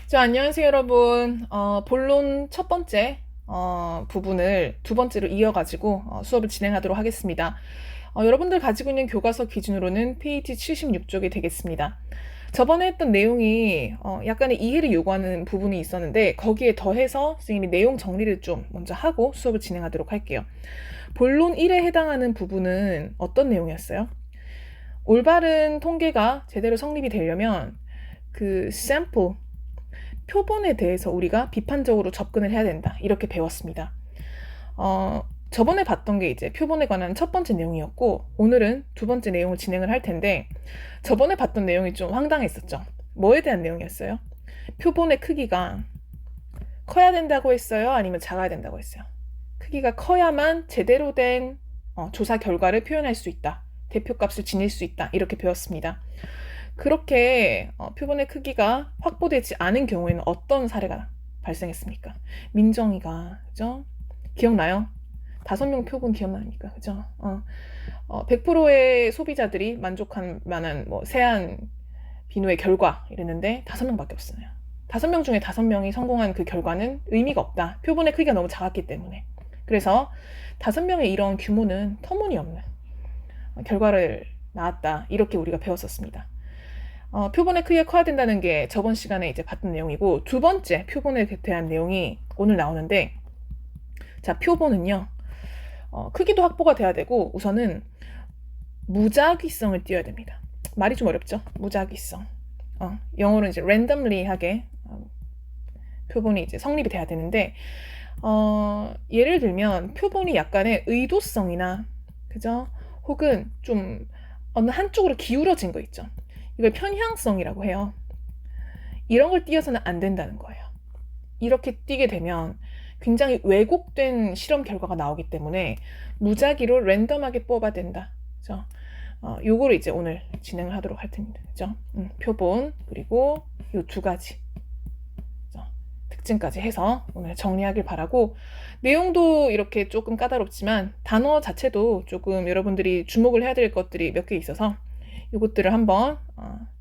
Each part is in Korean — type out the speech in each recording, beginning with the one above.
자, 안녕하세요, 여러분. 본론 첫 번째 부분을 두 번째로 이어가지고 수업을 진행하도록 하겠습니다. 여러분들 가지고 있는 교과서 기준으로는 페이지 76쪽이 되겠습니다. 저번에 했던 내용이 약간의 이해를 요구하는 부분이 있었는데 거기에 더해서 선생님이 내용 정리를 좀 먼저 하고 수업을 진행하도록 할게요. 본론 1에 해당하는 부분은 어떤 내용이었어요? 올바른 통계가 제대로 성립이 되려면 그 샘플, 표본에 대해서 우리가 비판적으로 접근을 해야 된다. 이렇게 배웠습니다. 저번에 봤던 게 이제 표본에 관한 첫 번째 내용이었고, 오늘은 두 번째 내용을 진행을 할 텐데, 저번에 봤던 내용이 좀 황당했었죠. 뭐에 대한 내용이었어요? 표본의 크기가 커야 된다고 했어요? 아니면 작아야 된다고 했어요? 크기가 커야만 제대로 된 조사 결과를 표현할 수 있다. 대표값을 지닐 수 있다. 이렇게 배웠습니다. 그렇게 표본의 크기가 확보되지 않은 경우에는 어떤 사례가 발생했습니까? 민정이가, 그죠? 기억나요? 5명 표본 기억납니까? 그죠? 100%의 소비자들이 만족할 만한 세안 비누의 결과 이랬는데 5명밖에 없어요. 5명 중에 5명이 성공한 그 결과는 의미가 없다. 표본의 크기가 너무 작았기 때문에. 그래서 5명의 이런 규모는 터무니없는 결과를 낳았다. 이렇게 우리가 배웠었습니다. 표본의 크기가 커야 된다는 게 저번 시간에 이제 봤던 내용이고, 두 번째 표본에 대한 내용이 오늘 나오는데, 자, 표본은요, 크기도 확보가 돼야 되고, 우선은 무작위성을 띄워야 됩니다. 말이 좀 어렵죠? 무작위성. 영어로 이제 randomly하게 표본이 이제 성립이 돼야 되는데, 예를 들면 표본이 약간의 의도성이나, 그죠? 혹은 좀 어느 한쪽으로 기울어진 거 있죠. 이걸 편향성이라고 해요. 이런 걸 띄어서는 안 된다는 거예요. 이렇게 띄게 되면 굉장히 왜곡된 실험 결과가 나오기 때문에 무작위로 랜덤하게 뽑아야 된다. 그죠? 요거를 이제 오늘 진행을 하도록 할 텐데, 그죠? 표본, 그리고 요 두 가지. 그죠? 특징까지 해서 오늘 정리하길 바라고, 내용도 이렇게 조금 까다롭지만 단어 자체도 조금 여러분들이 주목을 해야 될 것들이 몇 개 있어서 이것들을 한번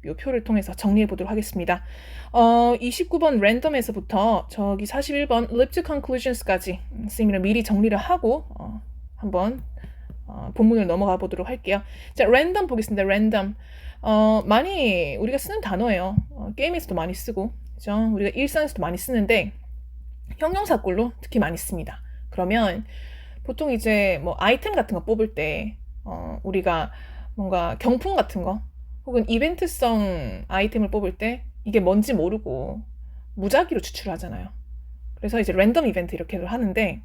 이 표를 통해서 정리해 보도록 하겠습니다. 29번 랜덤에서부터 저기 41번 leap to conclusions까지 선생님이랑 미리 정리를 하고 한번 본문을 넘어가 보도록 할게요. 자, 랜덤 보겠습니다. 랜덤. 많이 우리가 쓰는 단어예요. 게임에서도 많이 쓰고, 그죠? 우리가 일상에서도 많이 쓰는데 형용사꼴로 특히 많이 씁니다. 그러면 보통 이제 뭐 아이템 같은 거 뽑을 때 우리가 뭔가 경품 같은 거 혹은 이벤트성 아이템을 뽑을 때 이게 뭔지 모르고 무작위로 추출하잖아요. 그래서 이제 랜덤 이벤트 이렇게도 하는데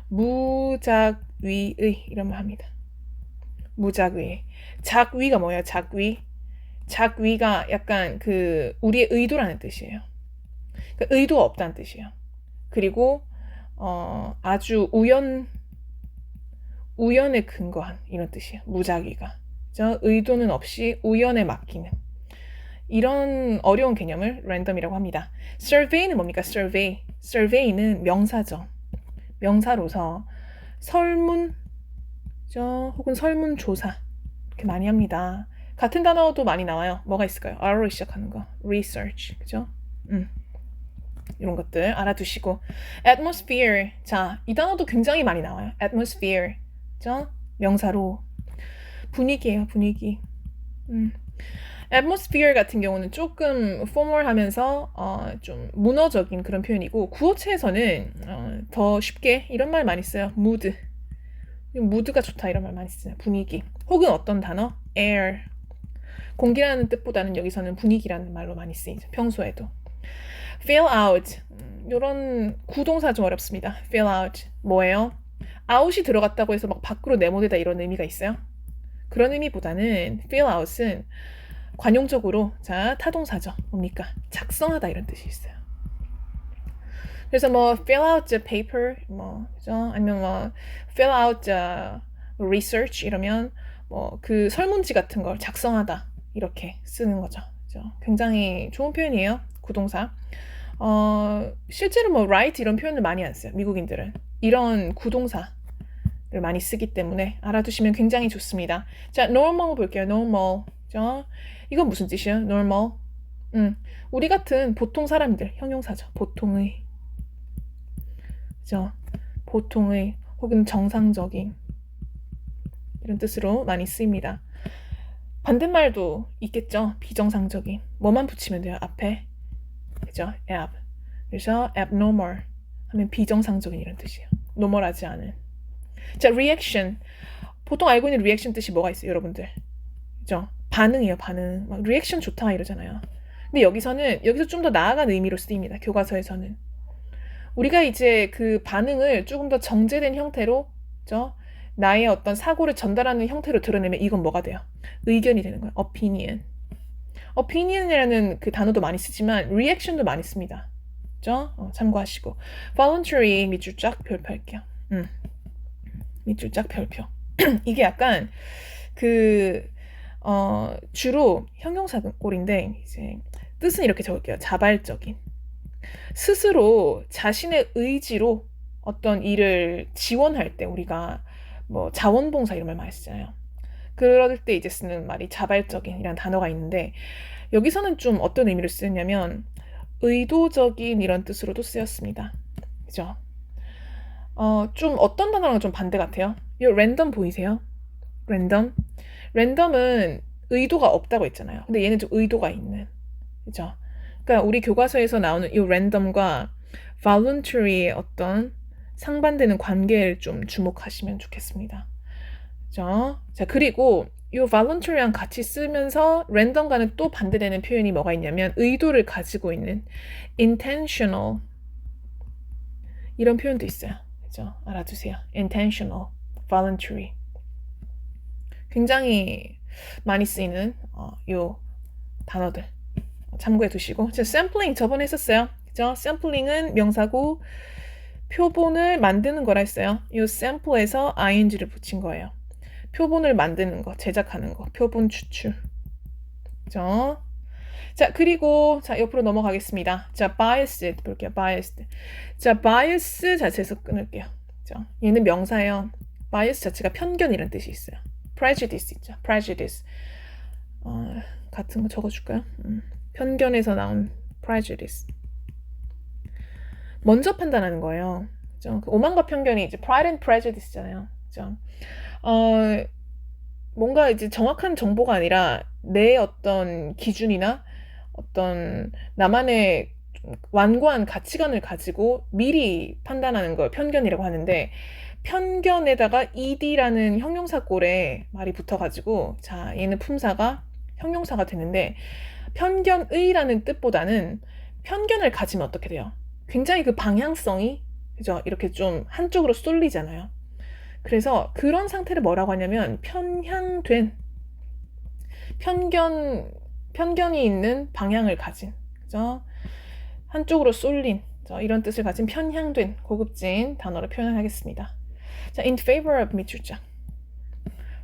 무작위의 이런 말 합니다. 무작위. 작위가 뭐예요? 작위. 작위가 약간 그 우리의 의도라는 뜻이에요. 그러니까 의도가 없다는 뜻이에요. 그리고 아주 우연에 근거한 이런 뜻이에요. 무작위가. 의도는 없이 우연에 맡기는 이런 어려운 개념을 랜덤이라고 합니다. survey는 뭡니까? survey는 명사죠. 명사로서 설문 혹은 설문조사 이렇게 많이 합니다. 같은 단어도 많이 나와요. 뭐가 있을까요? R로 시작하는 거. research. 그죠? 이런 것들 알아두시고, atmosphere. 자, 이 단어도 굉장히 많이 나와요. atmosphere. 그죠? 명사로. 분위기예요, 분위기. atmosphere 같은 경우는 조금 formal하면서 좀 문어적인 그런 표현이고, 구어체에서는 더 쉽게 이런 말 많이 써요. 무드가 좋다 이런 말 많이 쓰요. 분위기. 혹은 어떤 단어? air. 공기라는 뜻보다는 여기서는 분위기라는 말로 많이 쓰이죠. 평소에도. fill out. 이런 구동사 좀 어렵습니다. fill out. 뭐예요? out이 들어갔다고 해서 막 밖으로 내보내다 이런 의미가 있어요? 그런 의미보다는 fill out은 관용적으로 타동사죠. 뭡니까? 작성하다 이런 뜻이 있어요. 그래서 뭐 fill out the paper 그죠? 아니면 뭐 fill out the research 이러면 그 설문지 같은 걸 작성하다 이렇게 쓰는 거죠. 그죠? 굉장히 좋은 표현이에요. 구동사. 실제로 뭐 write 이런 표현을 많이 안 써요. 미국인들은 이런 구동사를 많이 쓰기 때문에 알아두시면 굉장히 좋습니다. 자, normal 볼게요. normal. 그죠? 이건 무슨 뜻이에요? normal. 우리 같은 보통 사람들, 형용사죠. 보통의. 그죠? 보통의 혹은 정상적인 이런 뜻으로 많이 쓰입니다. 반대말도 있겠죠. 비정상적인. 뭐만 붙이면 돼요. 앞에. 그죠? ab. 그래서 abnormal 하면 비정상적인 이런 뜻이에요. 노멀하지 않은. 자, reaction. 보통 알고 있는 reaction 뜻이 뭐가 있어요, 여러분들? 그죠? 반응이에요, 반응. 막 reaction 좋다 이러잖아요. 근데 여기서 좀 더 나아간 의미로 쓰입니다. 교과서에서는. 우리가 이제 그 반응을 조금 더 정제된 형태로, 그죠? 나의 어떤 사고를 전달하는 형태로 드러내면 이건 뭐가 돼요? 의견이 되는 거예요. opinion. opinion이라는 그 단어도 많이 쓰지만 reaction도 많이 씁니다. 그죠? 참고하시고. voluntary 밑줄 쫙 별표할게요. 밑줄 쫙 별표. 이게 약간 주로 형용사 꼴인데 이제 뜻은 이렇게 적을게요. 자발적인. 스스로 자신의 의지로 어떤 일을 지원할 때 우리가 뭐 자원봉사 이런 말 많이 쓰잖아요. 그럴 때 이제 쓰는 말이 자발적인이라는 단어가 있는데 여기서는 좀 어떤 의미로 쓰였냐면 의도적인 이런 뜻으로도 쓰였습니다. 그죠? 좀 어떤 단어랑 좀 반대 같아요? 이 랜덤 보이세요? 랜덤? 랜덤은 의도가 없다고 했잖아요. 근데 얘는 좀 의도가 있는. 그죠? 그러니까 우리 교과서에서 나오는 이 랜덤과 voluntary의 어떤 상반되는 관계를 좀 주목하시면 좋겠습니다. 그죠? 자, 그리고 이 voluntary랑 같이 쓰면서 랜덤과는 또 반대되는 표현이 뭐가 있냐면 의도를 가지고 있는 intentional 이런 표현도 있어요. 그죠? 알아두세요. intentional, voluntary. 굉장히 많이 쓰이는 요 단어들 참고해 두시고. 자, 샘플링 저번에 했었어요. 그죠? 샘플링은 명사고 표본을 만드는 거라 했어요. 이 샘플에서 ing를 붙인 거예요. 표본을 만드는 거, 제작하는 거, 표본 추출. 그죠? 자, 그리고 자, 옆으로 넘어가겠습니다. 자, biased 볼게요. biased. 자, bias 자체에서 끊을게요. 그죠? 얘는 명사예요. bias 자체가 편견이라는 뜻이 있어요. prejudice 있죠. prejudice. 같은 거 적어줄까요? 편견에서 나온 prejudice. 먼저 판단하는 거예요. 그죠? 오만과 편견이 이제 pride and prejudice잖아요. 그죠? 뭔가 이제 정확한 정보가 아니라 내 어떤 기준이나 어떤 나만의 완고한 가치관을 가지고 미리 판단하는 걸 편견이라고 하는데 편견에다가 ed라는 형용사 꼴에 말이 붙어가지고 자 얘는 품사가 형용사가 되는데 편견의라는 뜻보다는 편견을 가지면 어떻게 돼요? 굉장히 그 방향성이 그죠? 이렇게 좀 한쪽으로 쏠리잖아요. 그래서 그런 상태를 뭐라고 하냐면 편향된 편견이 있는 방향을 가진 그죠? 한쪽으로 쏠린 이런 뜻을 가진 편향된 고급진 단어로 표현하겠습니다. 자, in favor of 밑줄자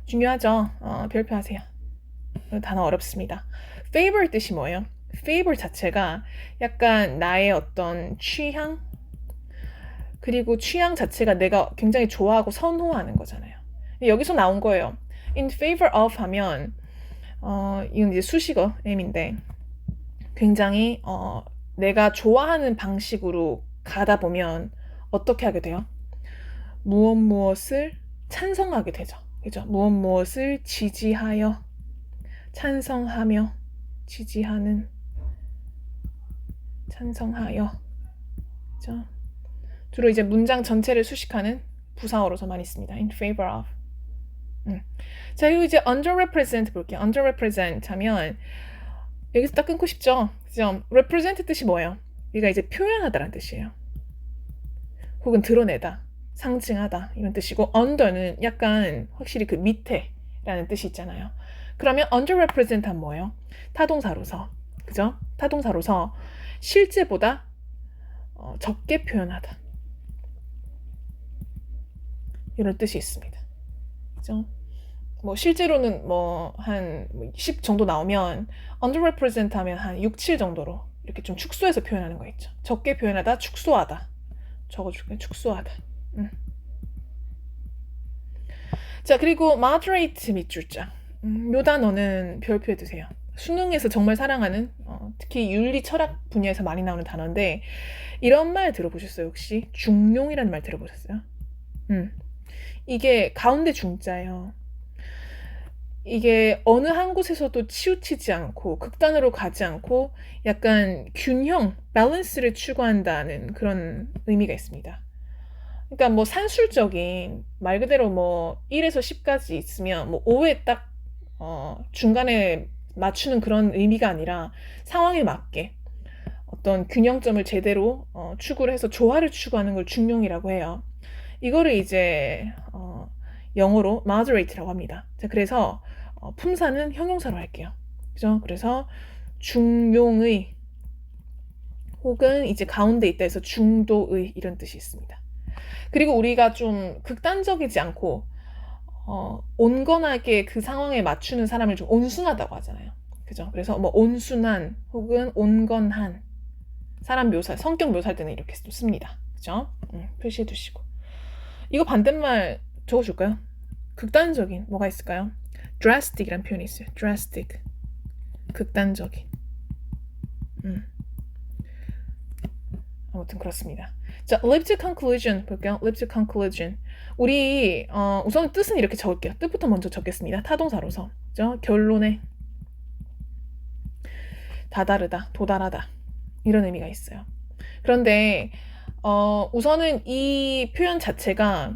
중요하죠? 별표하세요. 단어 어렵습니다. favor 뜻이 뭐예요? favor 자체가 약간 나의 어떤 취향 그리고 취향 자체가 내가 굉장히 좋아하고 선호하는 거잖아요. 여기서 나온 거예요. in favor of 하면 이건 이제 수식어 M인데 굉장히 내가 좋아하는 방식으로 가다 보면 어떻게 하게 돼요? 무엇을 찬성하게 되죠. 그죠? 무엇을 지지하여 찬성하며 지지하는 찬성하여 그죠? 주로 이제 문장 전체를 수식하는 부사어로서 많이 씁니다. in favor of. 자, 그리고 이제 underrepresent 볼게요. underrepresent 하면 여기서 딱 끊고 싶죠? 그죠? represent 뜻이 뭐예요? 얘가 이제 표현하다라는 뜻이에요. 혹은 드러내다, 상징하다 이런 뜻이고 under는 약간 확실히 그 밑에라는 뜻이 있잖아요. 그러면 underrepresent 하면 뭐예요? 타동사로서. 그죠? 타동사로서 실제보다 적게 표현하다. 이런 뜻이 있습니다. 그죠? 뭐 실제로는 뭐 한 10 정도 나오면 underrepresent 하면 한 6, 7 정도로 이렇게 좀 축소해서 표현하는 거 있죠. 적게 표현하다, 축소하다. 적어줄게요. 축소하다. 자, 그리고 moderate 밑줄자. 요 단어는 별표해 두세요. 수능에서 정말 사랑하는 특히 윤리 철학 분야에서 많이 나오는 단어인데 이런 말 들어보셨어요? 혹시 중용이라는 말 들어보셨어요? 이게 가운데 중자예요. 이게 어느 한 곳에서도 치우치지 않고 극단으로 가지 않고 약간 균형, 밸런스를 추구한다는 그런 의미가 있습니다. 그러니까 뭐 산술적인 말 그대로 뭐 1에서 10까지 있으면 뭐 5에 딱 중간에 맞추는 그런 의미가 아니라 상황에 맞게 어떤 균형점을 제대로 추구를 해서 조화를 추구하는 걸 중용이라고 해요. 이거를 이제 영어로 moderate라고 합니다. 자, 그래서 품사는 형용사로 할게요. 그죠? 그래서 중용의 혹은 이제 가운데 있다 해서 중도의 이런 뜻이 있습니다. 그리고 우리가 좀 극단적이지 않고 온건하게 그 상황에 맞추는 사람을 좀 온순하다고 하잖아요. 그죠? 그래서 뭐 온순한 혹은 온건한 사람 묘사, 성격 묘사할 때는 이렇게 좀 씁니다. 그죠? 표시해 두시고. 이거 반대말 적어줄까요? 극단적인 뭐가 있을까요? drastic이란 표현이 있어요. drastic. 극단적인. 아무튼 그렇습니다. 자, leap to conclusion 볼게요. leap to conclusion. 우리 우선 뜻은 이렇게 적을게요. 뜻부터 먼저 적겠습니다. 타동사로서. 그죠? 결론에 다다르다, 도달하다 이런 의미가 있어요. 그런데 우선은 이 표현 자체가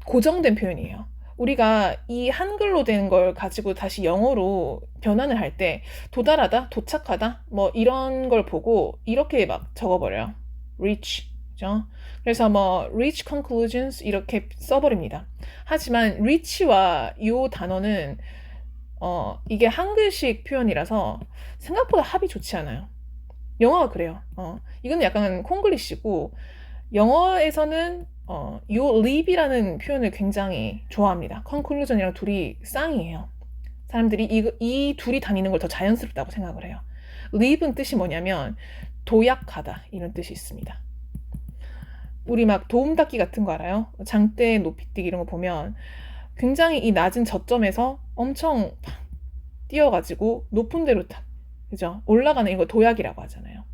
고정된 표현이에요. 우리가 이 한글로 된 걸 가지고 다시 영어로 변환을 할 때 도달하다, 도착하다 뭐 이런 걸 보고 이렇게 막 적어버려요. reach, 그죠? 그래서 뭐 reach conclusions 이렇게 써버립니다. 하지만 reach와 이 단어는 이게 한글식 표현이라서 생각보다 합이 좋지 않아요. 영어가 그래요. 이거는 약간 콩글리시고 영어에서는 요 leap이라는 표현을 굉장히 좋아합니다. conclusion이랑 둘이 쌍이에요. 사람들이 이 둘이 다니는 걸 더 자연스럽다고 생각을 해요. leap은 뜻이 뭐냐면 도약하다 이런 뜻이 있습니다. 우리 막 도움닫기 같은 거 알아요? 장대 높이뛰기 이런 거 보면 굉장히 이 낮은 저점에서 엄청 뛰어가지고 높은 데로 그죠? 올라가는 이거 도약이라고 하잖아요.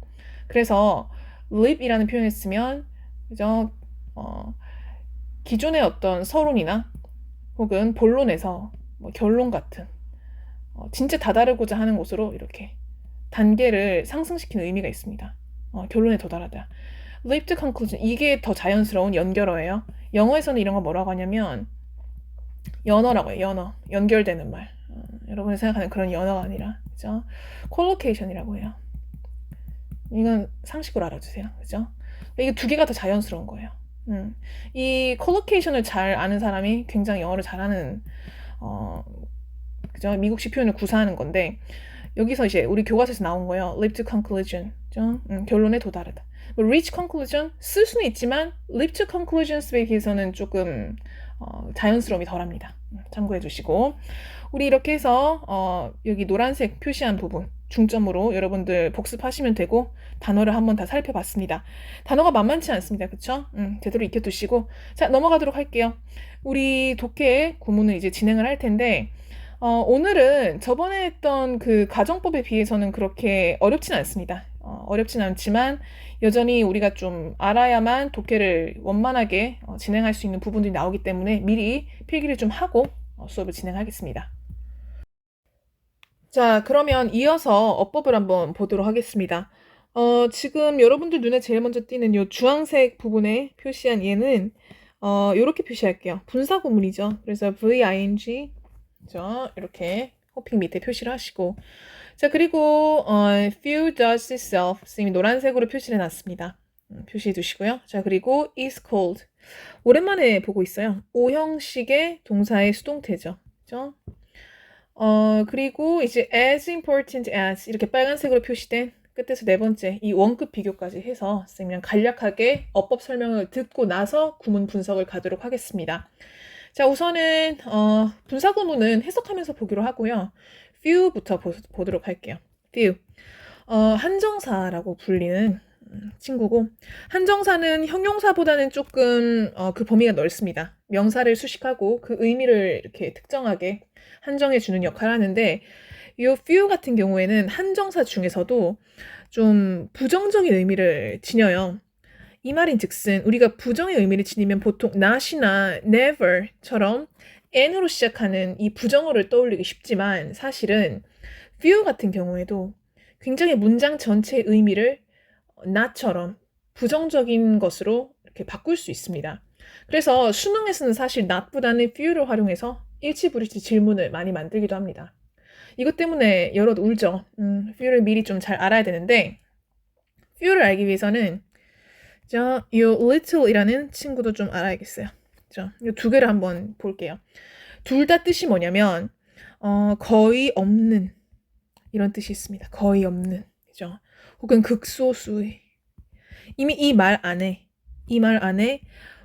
그래서 leap이라는 표현을 쓰면 그죠? 기존의 어떤 서론이나 혹은 본론에서 뭐 결론 같은 진짜 다다르고자 하는 곳으로 이렇게 단계를 상승시키는 의미가 있습니다. 결론에 도달하다. leap to conclusion 이게 더 자연스러운 연결어예요. 영어에서는 이런 거 뭐라고 하냐면 연어라고 해요. 연어. 연결되는 말. 여러분이 생각하는 그런 연어가 아니라 그죠? collocation이라고 해요. 이건 상식으로 알아주세요. 그죠? 이게 두 개가 더 자연스러운 거예요. 이 collocation을 잘 아는 사람이 굉장히 영어를 잘하는 그죠? 미국식 표현을 구사하는 건데 여기서 이제 우리 교과서에서 나온 거예요. leap to conclusion. 그죠? 결론에 도달하다. 뭐 reach conclusion 쓸 수는 있지만 leap to conclusions에 비해서는 조금 자연스러움이 덜합니다. 참고해 주시고 우리 이렇게 해서 여기 노란색 표시한 부분 중점으로 여러분들 복습하시면 되고 단어를 한번 다 살펴봤습니다. 단어가 만만치 않습니다. 그쵸? 제대로 익혀두시고 자 넘어가도록 할게요. 우리 독해 구문을 이제 진행을 할 텐데 오늘은 저번에 했던 그 가정법에 비해서는 그렇게 어렵진 않습니다. 어렵진 않지만 여전히 우리가 좀 알아야만 독해를 원만하게 진행할 수 있는 부분들이 나오기 때문에 미리 필기를 좀 하고 수업을 진행하겠습니다. 자, 그러면 이어서 어법을 한번 보도록 하겠습니다. 지금 여러분들 눈에 제일 먼저 띄는 이 주황색 부분에 표시한 얘는 이렇게 표시할게요. 분사구문이죠. 그래서 VING 그죠? 이렇게 호핑 밑에 표시를 하시고 자 그리고 few does itself 선생님이 노란색으로 표시를 해놨습니다. 표시해 두시고요. 자 그리고 is cold 오랜만에 보고 있어요. O형식의 동사의 수동태죠. 그죠? 그리고 이제 as important as 이렇게 빨간색으로 표시된 끝에서 네 번째 이 원급 비교까지 해서 선생님이랑 간략하게 어법 설명을 듣고 나서 구문 분석을 가도록 하겠습니다. 자 우선은 분사 구문은 해석하면서 보기로 하고요. few부터 보도록 할게요. few 한정사라고 불리는 친구고 한정사는 형용사보다는 조금 그 범위가 넓습니다. 명사를 수식하고 그 의미를 이렇게 특정하게 한정해 주는 역할을 하는데 이 few 같은 경우에는 한정사 중에서도 좀 부정적인 의미를 지녀요. 이 말인즉슨 우리가 부정의 의미를 지니면 보통 not이나 never처럼 n으로 시작하는 이 부정어를 떠올리기 쉽지만 사실은 few 같은 경우에도 굉장히 문장 전체의 의미를 not처럼 부정적인 것으로 이렇게 바꿀 수 있습니다. 그래서 수능에서는 사실 not보다는 few를 활용해서 일치불일치 질문을 많이 만들기도 합니다. 이것 때문에 여럿 울죠. few를 미리 좀 잘 알아야 되는데 few를 알기 위해서는 이 little이라는 친구도 좀 알아야겠어요. 이 두 개를 한번 볼게요. 둘 다 뜻이 뭐냐면 거의 없는 이런 뜻이 있습니다. 거의 없는, 그죠? 혹은 극소수의. 이미 이 말 안에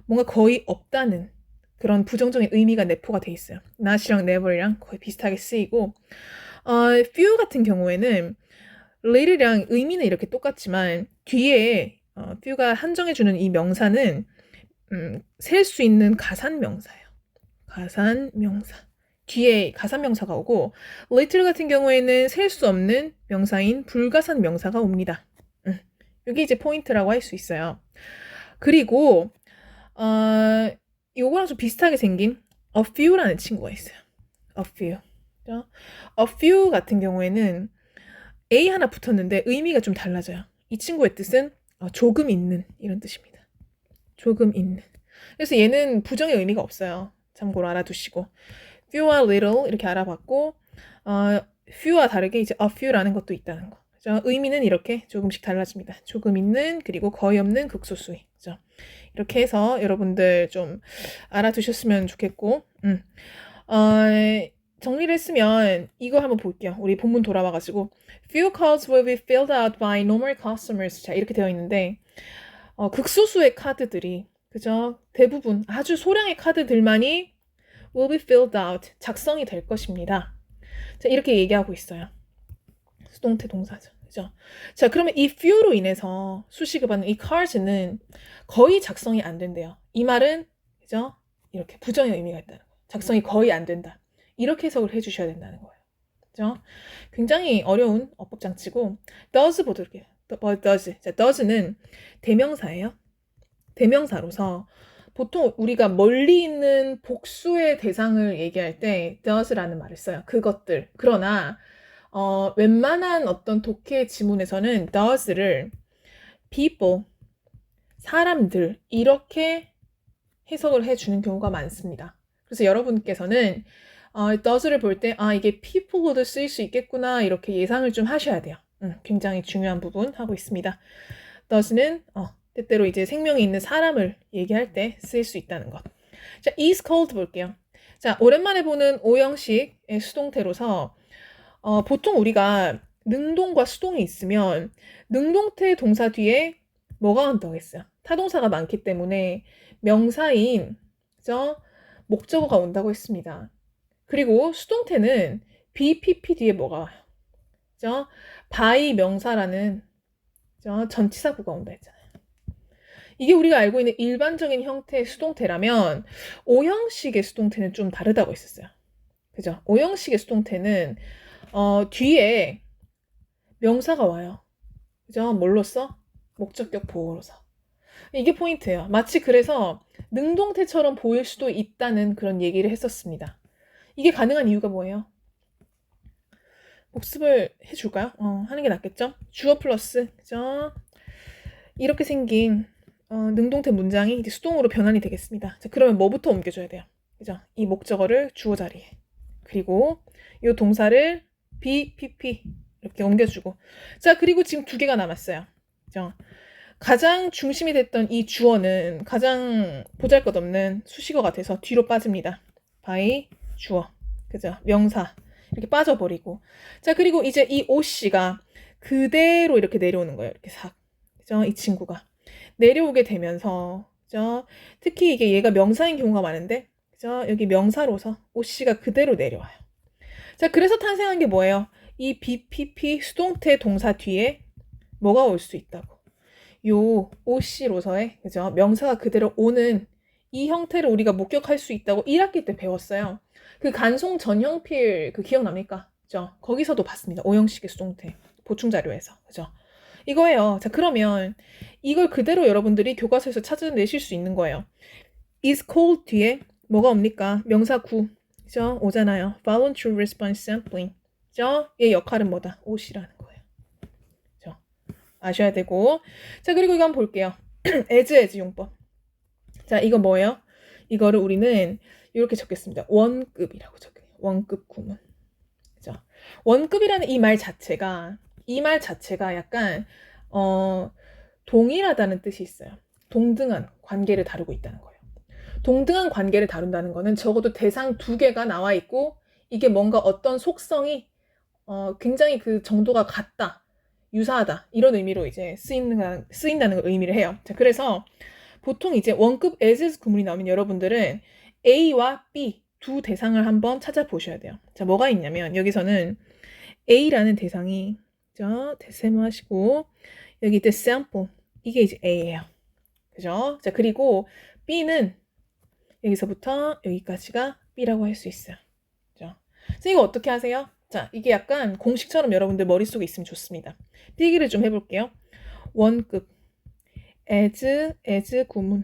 뭔가 거의 없다는 그런 부정적인 의미가 내포가 돼 있어요. not이랑 never이랑 거의 비슷하게 쓰이고 few 같은 경우에는 little이랑 의미는 이렇게 똑같지만 뒤에 few가 한정해주는 이 명사는 셀 수 있는 가산명사예요. 가산명사. 뒤에 가산명사가 오고 little 같은 경우에는 셀 수 없는 명사인 불가산명사가 옵니다. 이게 이제 포인트라고 할 수 있어요. 그리고 요거랑 좀 비슷하게 생긴 a few라는 친구가 있어요. a few. a few 같은 경우에는 A 하나 붙었는데 의미가 좀 달라져요. 이 친구의 뜻은 조금 있는 이런 뜻입니다. 조금 있는. 그래서 얘는 부정의 의미가 없어요. 참고로 알아두시고 few와 little 이렇게 알아봤고 few와 다르게 이제 a few라는 것도 있다는 거. 그죠? 의미는 이렇게 조금씩 달라집니다. 조금 있는 그리고 거의 없는 극소수의. 그죠? 이렇게 해서 여러분들 좀 알아두셨으면 좋겠고 정리를 했으면 이거 한번 볼게요. 우리 본문 돌아와가지고 few cards will be filled out by normal customers. 자, 이렇게 되어 있는데 극소수의 카드들이 그죠? 대부분 아주 소량의 카드들만이 will be filled out. 작성이 될 것입니다. 자, 이렇게 얘기하고 있어요. 수동태 동사죠. 그죠? 자, 그러면 이 few로 인해서 수식을 받는 이 cards는 거의 작성이 안 된대요. 이 말은 그죠? 이렇게 부정의 의미가 있다는 거예요. 작성이 거의 안 된다. 이렇게 해석을 해주셔야 된다는 거예요. 그죠? 굉장히 어려운 어법 장치고 does 보도록 해요. does. 자, does는 대명사예요. 대명사로서 보통 우리가 멀리 있는 복수의 대상을 얘기할 때 does라는 말을 써요. 그것들. 그러나 웬만한 어떤 독해 지문에서는 does를 people, 사람들 이렇게 해석을 해주는 경우가 많습니다. 그래서 여러분께서는 does를 볼 때 이게 people로도 쓰일 수 있겠구나 이렇게 예상을 좀 하셔야 돼요. 굉장히 중요한 부분 하고 있습니다. does는 때때로 이제 생명이 있는 사람을 얘기할 때 쓰일 수 있다는 것. 자, is cold 볼게요. 자, 오랜만에 보는 오형식의 수동태로서 보통 우리가 능동과 수동이 있으면 능동태 동사 뒤에 뭐가 온다고 했어요? 타동사가 많기 때문에 명사인 그죠? 목적어가 온다고 했습니다. 그리고 수동태는 BPP 뒤에 뭐가 와요? 그죠? by 명사라는 그죠? 전치사구가 온다 했잖아요. 이게 우리가 알고 있는 일반적인 형태의 수동태라면 오형식의 수동태는 좀 다르다고 했었어요. 그죠? 오형식의 수동태는 뒤에 명사가 와요. 그죠? 뭘로써? 목적격 보호로서. 이게 포인트예요. 마치 그래서 능동태처럼 보일 수도 있다는 그런 얘기를 했었습니다. 이게 가능한 이유가 뭐예요? 복습을 해줄까요? 하는 게 낫겠죠? 주어 플러스, 그죠? 이렇게 생긴 능동태 문장이 이제 수동으로 변환이 되겠습니다. 자, 그러면 뭐부터 옮겨줘야 돼요? 그죠? 이 목적어를 주어 자리에. 그리고 이 동사를 BPP 이렇게 옮겨주고. 자, 그리고 지금 두 개가 남았어요. 그죠? 가장 중심이 됐던 이 주어는 가장 보잘것없는 수식어가 돼서 뒤로 빠집니다. by 주어. 그죠? 명사. 이렇게 빠져버리고. 자, 그리고 이제 이 OC가 그대로 이렇게 내려오는 거예요. 이렇게 싹. 그죠? 이 친구가. 내려오게 되면서, 그죠? 특히 이게 얘가 명사인 경우가 많은데, 그죠? 여기 명사로서 OC가 그대로 내려와요. 자, 그래서 탄생한 게 뭐예요? 이 BPP 수동태 동사 뒤에 뭐가 올 수 있다고. 요 OC로서의, 그죠? 명사가 그대로 오는 이 형태를 우리가 목격할 수 있다고 1학기 때 배웠어요. 그 간송 전형필 그 기억납니까? 그죠? 거기서도 봤습니다. 오형식의 수동태 보충 자료에서. 그죠? 이거예요. 자, 그러면 이걸 그대로 여러분들이 교과서에서 찾아내실 수 있는 거예요. is cold 뒤에 뭐가 옵니까? 명사 구. 그죠? 오잖아요. voluntary response sampling. 그죠? 얘 역할은 뭐다? 옷이라는 거예요. 그죠? 아셔야 되고. 자, 그리고 이거 한번 볼게요. as 용법. 자, 이거 뭐예요? 이거를 우리는 이렇게 적겠습니다. 원급이라고 적혀요. 원급 구문. 그죠? 원급이라는 이 말 자체가 약간 동일하다는 뜻이 있어요. 동등한 관계를 다루고 있다는 거예요. 동등한 관계를 다룬다는 거는 적어도 대상 두 개가 나와 있고 이게 뭔가 어떤 속성이 굉장히 그 정도가 같다, 유사하다 이런 의미로 이제 쓰인다는 걸 의미를 해요. 자, 그래서 보통 이제 원급 as 구문이 나오면 여러분들은 A와 B 두 대상을 한번 찾아보셔야 돼요. 자, 뭐가 있냐면 여기서는 A라는 대상이 세모하시고 여기 the sample 이게 이제 A예요. 그죠? 자, 그리고 B는 여기서부터 여기까지가 B라고 할 수 있어요. 그죠? 그래서 이거 어떻게 하세요? 자, 이게 약간 공식처럼 여러분들 머릿속에 있으면 좋습니다. 필기를 좀 해볼게요. 원급 as 구문.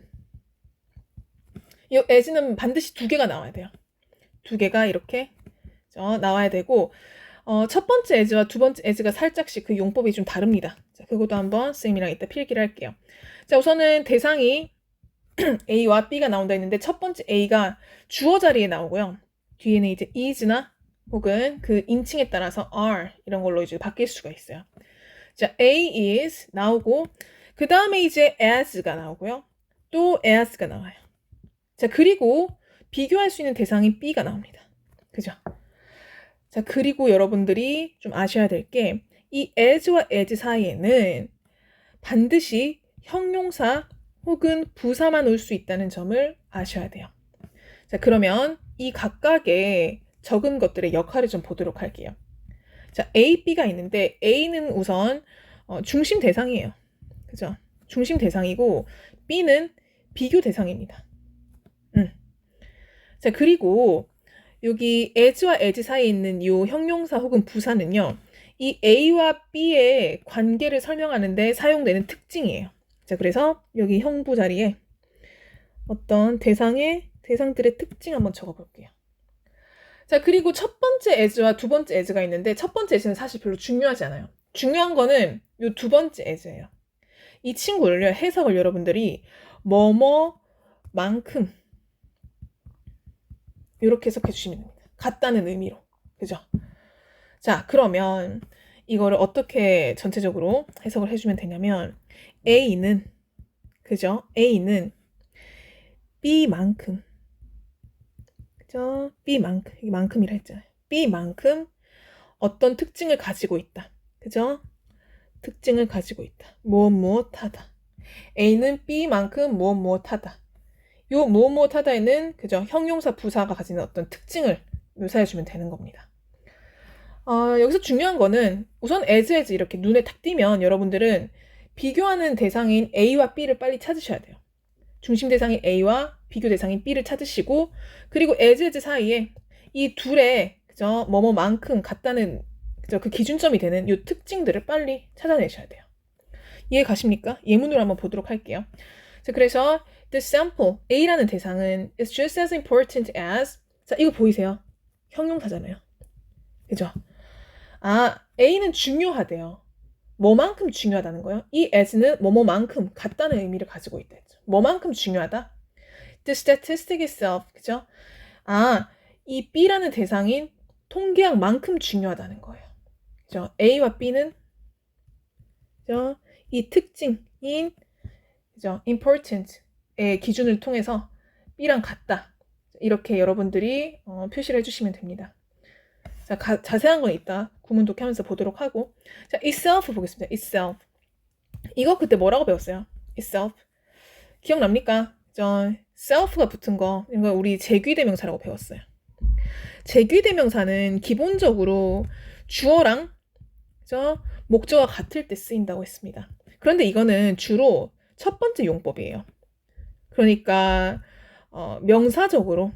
이 as는 반드시 두 개가 나와야 돼요. 두 개가 이렇게 나와야 되고 첫 번째 as와 두 번째 as가 살짝씩 그 용법이 좀 다릅니다. 자, 그것도 한번 쌤이랑 이따 필기를 할게요. 자, 우선은 대상이 A와 B가 나온다 했는데 첫 번째 A가 주어 자리에 나오고요. 뒤에는 이제 is나 혹은 그 인칭에 따라서 are 이런 걸로 이제 바뀔 수가 있어요. 자, A is 나오고 그 다음에 이제 as가 나오고요. 또 as가 나와요. 자, 그리고 비교할 수 있는 대상인 B가 나옵니다. 그죠? 자, 그리고 여러분들이 좀 아셔야 될 게 이 as와 as 사이에는 반드시 형용사 혹은 부사만 올 수 있다는 점을 아셔야 돼요. 자, 그러면 이 각각의 적은 것들의 역할을 좀 보도록 할게요. 자, A, B가 있는데 A는 우선 중심 대상이에요. 그죠? 중심 대상이고 B는 비교 대상입니다. 자, 그리고 여기 as와 as 사이에 있는 이 형용사 혹은 부사는요. 이 A와 B의 관계를 설명하는데 사용되는 특징이에요. 자, 그래서 여기 형부 자리에 어떤 대상들의 특징 한번 적어볼게요. 자, 그리고 첫 번째 as와 두 번째 as가 있는데 첫 번째 as는 사실 별로 중요하지 않아요. 중요한 거는 이 두 번째 as예요. 이 친구를요, 해석을 여러분들이 뭐뭐만큼 이렇게 해석해 주시면 됩니다. 같다는 의미로. 그죠? 자, 그러면 이거를 어떻게 전체적으로 해석을 해주면 되냐면 A는 그죠? A는 B만큼 그죠? B만큼 이게 만큼이라 했잖아요. B만큼 어떤 특징을 가지고 있다. 그죠? 특징을 가지고 있다. 무엇하다. A는 B만큼 무엇하다. 요 무엇하다에는 그죠? 형용사 부사가 가지는 어떤 특징을 묘사해주면 되는 겁니다. 여기서 중요한 거는 우선 as 이렇게 눈에 탁 띄면 여러분들은 비교하는 대상인 A와 B를 빨리 찾으셔야 돼요. 중심 대상인 A와 비교 대상인 B를 찾으시고 그리고 as 사이에 이 둘의 그죠? 뭐뭐만큼 같다는 그죠? 그 기준점이 되는 이 특징들을 빨리 찾아내셔야 돼요. 이해 가십니까? 예문으로 한번 보도록 할게요. 자, 그래서 the sample A라는 대상은 is just as important as 자, 이거 보이세요? 형용사잖아요. 그죠? 아, A는 중요하대요. 뭐만큼 중요하다는 거예요? 이 as는 뭐뭐만큼 같다는 의미를 가지고 있다 했죠. 뭐만큼 중요하다? The statistic itself, 그죠? 아, 이 B라는 대상인 통계학만큼 중요하다는 거예요. 그죠? A와 B는 그죠? 이 특징인 그죠? important의 기준을 통해서 B랑 같다. 이렇게 여러분들이 표시를 해주시면 됩니다. 자, 자세한 건 이따 구문 독해하면서 보도록 하고 자, itself 보겠습니다. itself 이거 그때 뭐라고 배웠어요? itself 기억납니까? 저 self가 붙은 거 이거 우리 제귀대명사라고 배웠어요. 제귀대명사는 기본적으로 주어랑 그죠? 목적어가 같을 때 쓰인다고 했습니다. 그런데 이거는 주로 첫 번째 용법이에요. 그러니까 명사적으로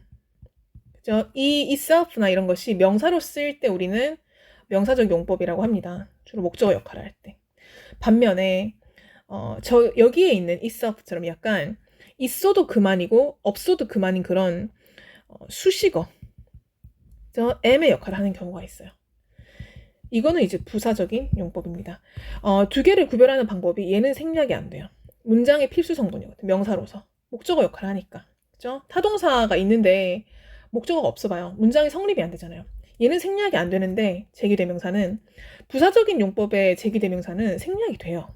그죠? 이 itself나 이런 것이 명사로 쓰일 때 우리는 명사적 용법이라고 합니다. 주로 목적어 역할을 할 때. 반면에 여기에 있는 itself처럼 약간 있어도 그만이고 없어도 그만인 그런 수식어, am의 역할을 하는 경우가 있어요. 이거는 이제 부사적인 용법입니다. 두 개를 구별하는 방법이 얘는 생략이 안 돼요. 문장의 필수 성분이거든요. 명사로서. 목적어 역할을 하니까. 그죠? 타동사가 있는데 목적어가 없어봐요. 문장이 성립이 안 되잖아요. 얘는 생략이 안 되는데 제기대명사는 부사적인 용법의 제기대명사는 생략이 돼요.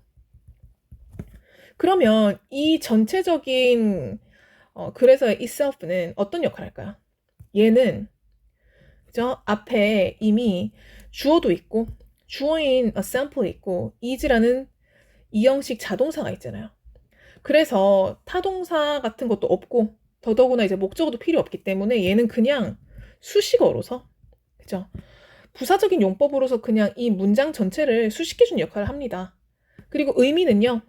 그러면 이 전체적인 그래서 itself는 어떤 역할을 할까요? 얘는 그죠? 앞에 이미 주어도 있고 주어인 a sample 있고 is라는 이형식 자동사가 있잖아요. 그래서 타동사 같은 것도 없고 더더구나 이제 목적어도 필요 없기 때문에 얘는 그냥 수식어로서 그죠? 부사적인 용법으로서 그냥 이 문장 전체를 수식해주는 역할을 합니다. 그리고 의미는요.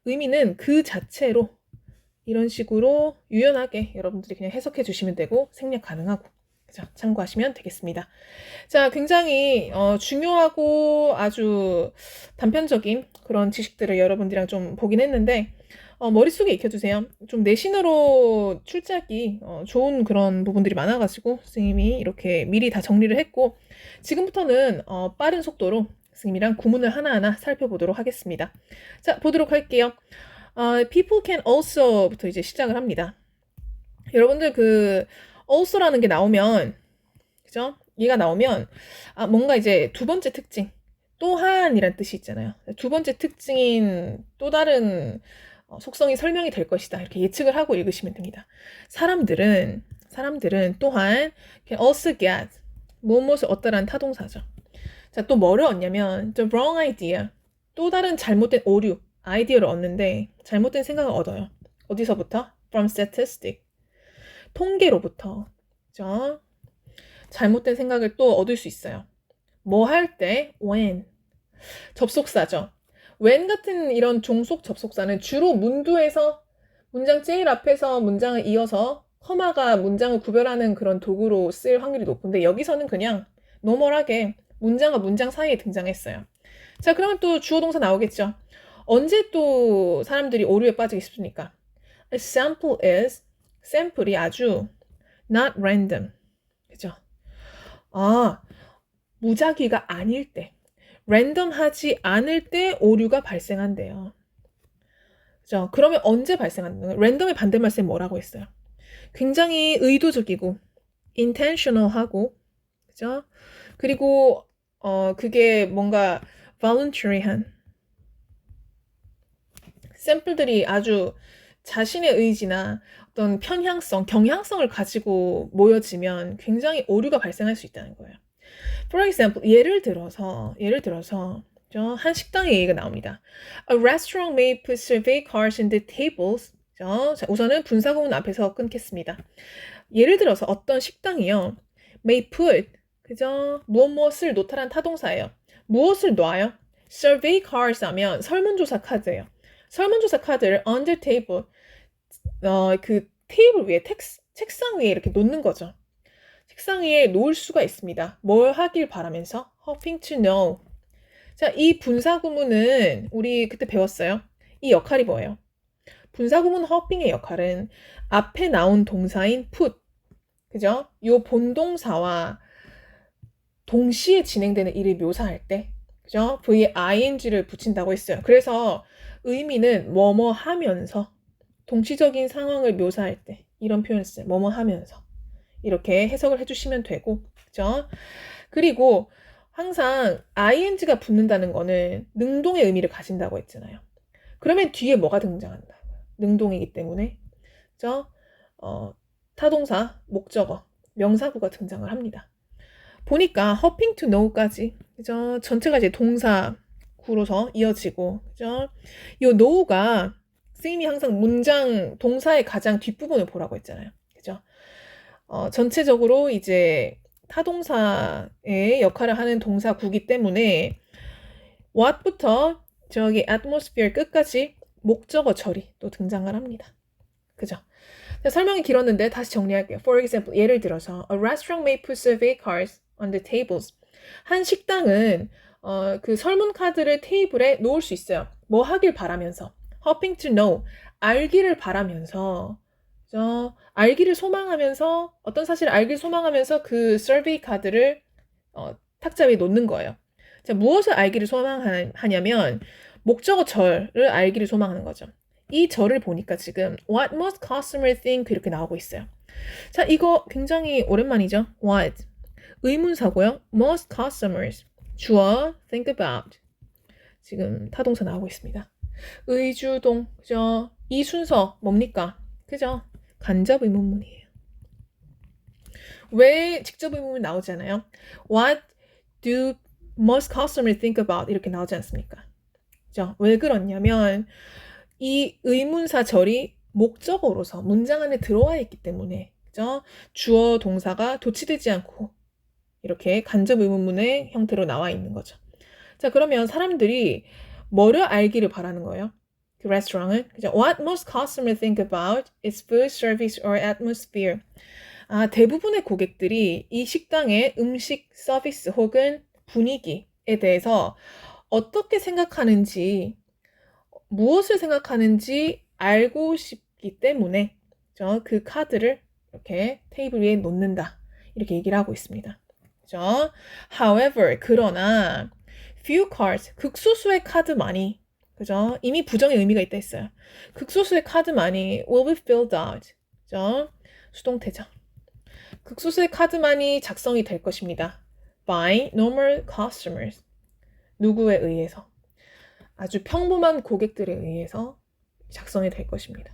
의미는 그 자체로 이런 식으로 유연하게 여러분들이 그냥 해석해 주시면 되고 생략 가능하고 그죠? 참고하시면 되겠습니다. 자, 굉장히 중요하고 아주 단편적인 그런 지식들을 여러분들이랑 좀 보긴 했는데 머릿속에 익혀두세요. 좀 내신으로 출제하기 좋은 그런 부분들이 많아가지고 선생님이 이렇게 미리 다 정리를 했고 지금부터는 빠른 속도로 선생님이랑 구문을 하나하나 살펴보도록 하겠습니다. 자, 보도록 할게요. people can also부터 이제 시작을 합니다. 여러분들 그 also라는 게 나오면 그죠? 얘가 나오면 뭔가 이제 두 번째 특징 또한이란 뜻이 있잖아요. 두 번째 특징인 또 다른 속성이 설명이 될 것이다. 이렇게 예측을 하고 읽으시면 됩니다. 사람들은 또한 can also get 무엇을 얻다라는 타동사죠. 자, 또 뭐를 얻냐면 the wrong idea 또 다른 잘못된 오류 아이디어를 얻는데 잘못된 생각을 얻어요. 어디서부터? from statistic 통계로부터 그죠? 잘못된 생각을 또 얻을 수 있어요. 뭐 할 때? when 접속사죠. when 같은 이런 종속 접속사는 주로 문두에서 문장 제일 앞에서 문장을 이어서 커마가 문장을 구별하는 그런 도구로 쓸 확률이 높은데 여기서는 그냥 노멀하게 문장과 문장 사이에 등장했어요. 자, 그러면 또 주어 동사 나오겠죠. 언제 또 사람들이 오류에 빠지기 쉽습니까? A sample is 샘플이 아주 not random 그죠? 무작위가 아닐 때 랜덤하지 않을 때 오류가 발생한대요. 그죠? 그러면 언제 발생하는 거예요? 랜덤의 반대말 쌤 뭐라고 했어요? 굉장히 의도적이고 intentional하고 그죠? 그리고 그게 뭔가 voluntary한 샘플들이 아주 자신의 의지나 어떤 편향성, 경향성을 가지고 모여지면 굉장히 오류가 발생할 수 있다는 거예요. For example, 예를 들어서 한 식당의 얘기가 나옵니다. A restaurant may put survey cards in the tables. 자, 우선은 분사구문 앞에서 끊겠습니다. 예를 들어서 어떤 식당이요. may put 그죠? 무엇을 놓다란 타동사예요. 무엇을 놔요? survey cards 하면 설문조사 카드예요. 설문조사 카드를 on the table 그 테이블 위에 책상 위에 이렇게 놓는 거죠. 책상 위에 놓을 수가 있습니다. 뭘 하길 바라면서? hoping to know. 자, 이 분사구문은 우리 그때 배웠어요. 이 역할이 뭐예요? 분사구문 hoping의 역할은 앞에 나온 동사인 put, 그죠? 요 본동사와 동시에 진행되는 일을 묘사할 때, 그죠? V에 ing를 붙인다고 했어요. 그래서 의미는 뭐뭐 하면서 동시적인 상황을 묘사할 때 이런 표현을 써요. 뭐뭐 하면서. 이렇게 해석을 해주시면 되고, 그죠? 그리고 항상 ing가 붙는다는 거는 능동의 의미를 가진다고 했잖아요. 그러면 뒤에 뭐가 등장한다고요? 능동이기 때문에, 그죠? 타동사, 목적어, 명사구가 등장을 합니다. 보니까 hopping to know까지, 그죠? 전체가 이제 동사구로서 이어지고, 그죠? 요 know가 선생님이 항상 문장 동사의 가장 뒷부분을 보라고 했잖아요. 그죠? 전체적으로 이제 타동사의 역할을 하는 동사구기 때문에 what부터 저기 atmosphere 끝까지 목적어 처리 또 등장을 합니다. 그죠? 자, 설명이 길었는데 다시 정리할게요. For example, 예를 들어서 A restaurant may put survey cards on the tables. 한 식당은 그 설문 카드를 테이블에 놓을 수 있어요. 뭐 하길 바라면서. hoping to know. 알기를 바라면서. 알기를 소망하면서 어떤 사실을 알기를 소망하면서 그 서베이 카드를 탁자 위에 놓는 거예요. 자, 무엇을 알기를 소망하냐면 목적어 절을 알기를 소망하는 거죠. 이 절을 보니까 지금 What most customers think 이렇게 나오고 있어요. 자, 이거 굉장히 오랜만이죠. What 의문사고요. Most customers 주어 think about 지금 타동사 나오고 있습니다. 의주동 그죠? 이 순서 뭡니까? 그죠? 간접 의문문이에요. 왜 직접 의문문 나오잖아요. What do most customers think about 이렇게 나오지 않습니까? 그죠? 왜 그렇냐면 이 의문사 절이 목적어로서 문장 안에 들어와 있기 때문에 그죠? 주어 동사가 도치되지 않고 이렇게 간접 의문문의 형태로 나와 있는 거죠. 자, 그러면 사람들이 뭐를 알기를 바라는 거예요? 그 레스토랑을 그죠? What most customers think about its food, service, or atmosphere. 대부분의 고객들이 이 식당의 음식, 서비스 혹은 분위기에 대해서 어떻게 생각하는지, 무엇을 생각하는지 알고 싶기 때문에 그 카드를 이렇게 테이블 위에 놓는다. 이렇게 얘기를 하고 있습니다. 그죠? However, 그러나 few cards, 극소수의 카드만이 그죠? 이미 부정의 의미가 있다 했어요. 극소수의 카드만이 will be filled out. 그죠? 수동태죠. 극소수의 카드만이 작성이 될 것입니다. by normal customers. 누구에 의해서? 아주 평범한 고객들에 의해서 작성이 될 것입니다.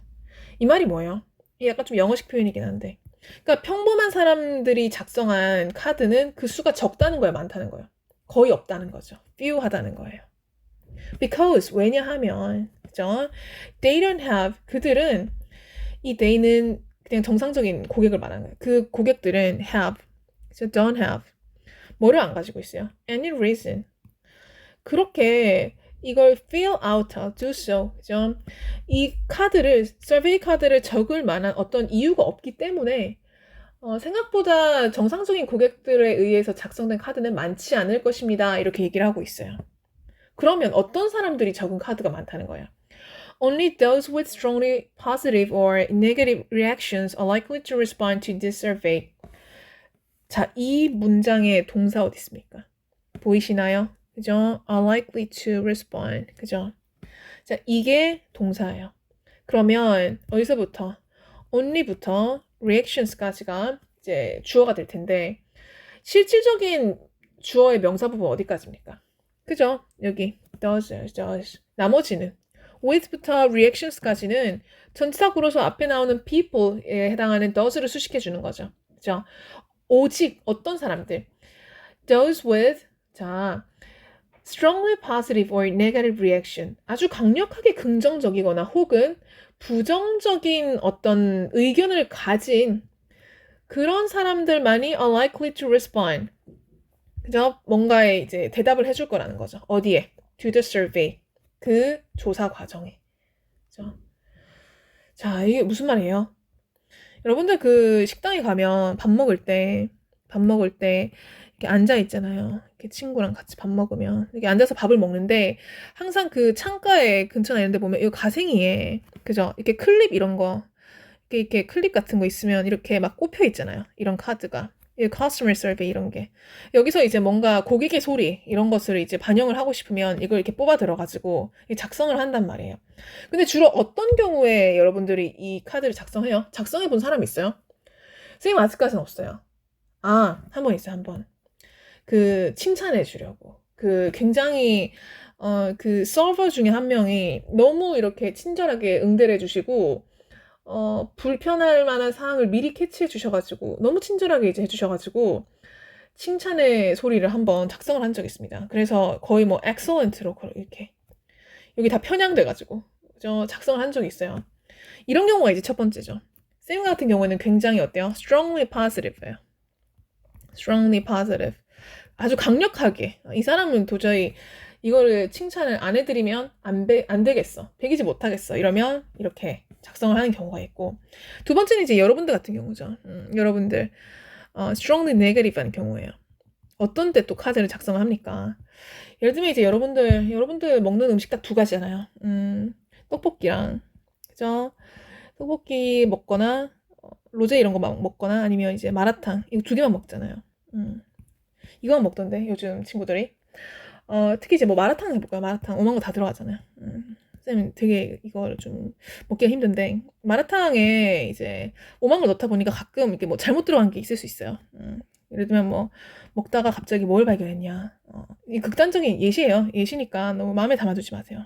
이 말이 뭐예요? 이게 약간 좀 영어식 표현이긴 한데. 그러니까 평범한 사람들이 작성한 카드는 그 수가 적다는 거예요, 많다는 거예요. 거의 없다는 거죠. few 하다는 거예요. Because 왜냐하면 그죠? They don't have 그들은 이 they는 그냥 정상적인 고객을 말하는 거예요. 그 고객들은 have 그죠? don't have 뭐를 안 가지고 있어요? Any reason 그렇게 이걸 fill out, do so 그죠? 이 카드를 서베이 카드를 적을 만한 어떤 이유가 없기 때문에 생각보다 정상적인 고객들에 의해서 작성된 카드는 많지 않을 것입니다. 이렇게 얘기를 하고 있어요. 그러면 어떤 사람들이 적은 카드가 많다는 거예요? Only those with strongly positive or negative reactions are likely to respond to this survey. 자, 이 문장의 동사 어디 있습니까? 보이시나요? 그죠? are likely to respond. 그죠? 자, 이게 동사예요. 그러면 어디서부터? only부터 reactions까지가 이제 주어가 될 텐데 실질적인 주어의 명사 부분 어디까지입니까? 그죠? 여기 does. 나머지는 with부터 reactions까지는 전치사구로서 앞에 나오는 people에 해당하는 does를 수식해 주는 거죠. 그죠? 오직 어떤 사람들 those with 자 strongly positive or negative reaction 아주 강력하게 긍정적이거나 혹은 부정적인 어떤 의견을 가진 그런 사람들만이 are likely to respond. 그죠? 뭔가에 이제 대답을 해줄 거라는 거죠. 어디에? To the survey. 그 조사 과정에. 그죠? 자, 이게 무슨 말이에요? 여러분들 그 식당에 가면 밥 먹을 때 이렇게 앉아 있잖아요. 이렇게 친구랑 같이 밥 먹으면 이렇게 앉아서 밥을 먹는데 항상 그 창가에 근처나 이런 데 보면 이 가생이에 그죠? 이렇게 클립 이런 거 이렇게 클립 같은 거 있으면 이렇게 막 꼽혀 있잖아요. 이런 카드가. 이 customer survey 이런 게. 여기서 이제 뭔가 고객의 소리 이런 것을 이제 반영을 하고 싶으면 이걸 이렇게 뽑아 들어가지고 작성을 한단 말이에요. 근데 주로 어떤 경우에 여러분들이 이 카드를 작성해요? 작성해 본 사람 있어요? 선생님 아직까지는 없어요. 한 번 있어요, 한 번. 그 칭찬해 주려고. 그 굉장히 그 서버 중에 한 명이 너무 이렇게 친절하게 응대를 해 주시고 불편할 만한 사항을 미리 캐치해 주셔가지고 너무 친절하게 이제 해주셔가지고 칭찬의 소리를 한번 작성을 한 적이 있습니다. 그래서 거의 뭐 excellent로 이렇게 여기 다 편향돼가지고 작성을 한 적이 있어요. 이런 경우가 이제 첫 번째죠. 쌤 같은 경우에는 굉장히 어때요? strongly positive예요. strongly positive. 아주 강력하게 이 사람은 도저히 이거를 칭찬을 안 해드리면 안 되겠어. 배기지 못하겠어. 이러면 이렇게 작성을 하는 경우가 있고 두 번째는 이제 여러분들 같은 경우죠. 여러분들 strongly negative한 경우예요. 어떤 때 또 카드를 작성을 합니까? 예를 들면 이제 여러분들 먹는 음식 딱 두 가지잖아요. 떡볶이랑, 그죠? 떡볶이 먹거나, 로제 이런 거 먹거나, 아니면 이제 마라탕. 이거 두 개만 먹잖아요. 이거만 먹던데, 요즘 친구들이. 특히 이제 뭐 마라탕 해볼까요? 마라탕. 오만 거 다 들어가잖아요. 쌤 되게 이걸 좀 먹기가 힘든데, 마라탕에 이제 오만 걸 넣다 보니까 가끔 이렇게 뭐 잘못 들어간 게 있을 수 있어요. 예를 들면 뭐 먹다가 갑자기 뭘 발견했냐. 이 극단적인 예시예요. 예시니까 너무 마음에 담아두지 마세요.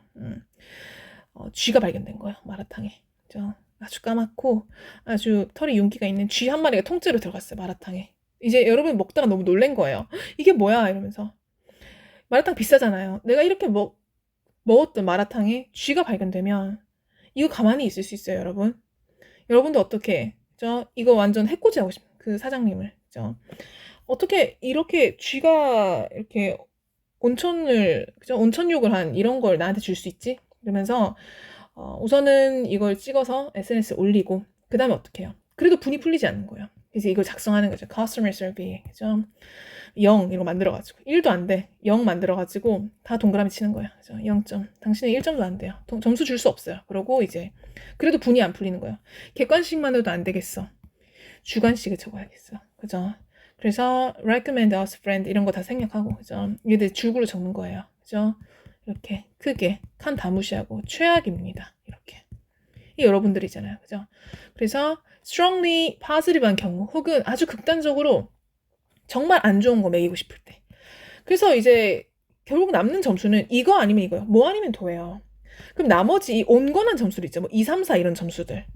쥐가 발견된 거예요. 마라탕에. 그죠? 아주 까맣고 아주 털이 윤기가 있는 쥐 한 마리가 통째로 들어갔어요. 마라탕에. 이제 여러분 먹다가 너무 놀란 거예요. 이게 뭐야? 이러면서. 마라탕 비싸잖아요. 내가 이렇게 먹었던 마라탕에 쥐가 발견되면 이거 가만히 있을 수 있어요, 여러분. 여러분도 어떻게, 그죠? 이거 완전 해코지하고 싶어요. 그 사장님을. 그죠? 어떻게 이렇게 쥐가 이렇게 그죠? 온천욕을 한 이런 걸 나한테 줄 수 있지? 이러면서 우선은 이걸 찍어서 SNS에 올리고 그 다음에 어떻게 해요? 그래도 분이 풀리지 않는 거예요. 그래서 이걸 작성하는 거죠. Customer Survey. 그죠? 0 이거 만들어가지고 1도 안 돼. 0 만들어가지고 다 동그라미 치는 거예요. 그죠? 0점. 당신은 1점도 안 돼요. 점수 줄 수 없어요. 그러고 이제 그래도 분이 안 풀리는 거예요. 객관식만으로도 안 되겠어. 주관식을 적어야겠어. 그죠? 그래서 recommend us friend 이런 거 다 생략하고, 그죠? 얘들 줄글로 적는 거예요. 그죠? 이렇게 크게 칸 다 무시하고 최악입니다. 이렇게. 이 여러분들이잖아요. 그죠? 그래서 strongly positive한 경우 혹은 아주 극단적으로 정말 안 좋은 거 매기고 싶을 때. 그래서 이제 결국 남는 점수는 이거 아니면 이거요. 뭐 아니면 도예요. 그럼 나머지 이 온건한 점수들 있죠. 뭐 2, 3, 4 이런 점수들.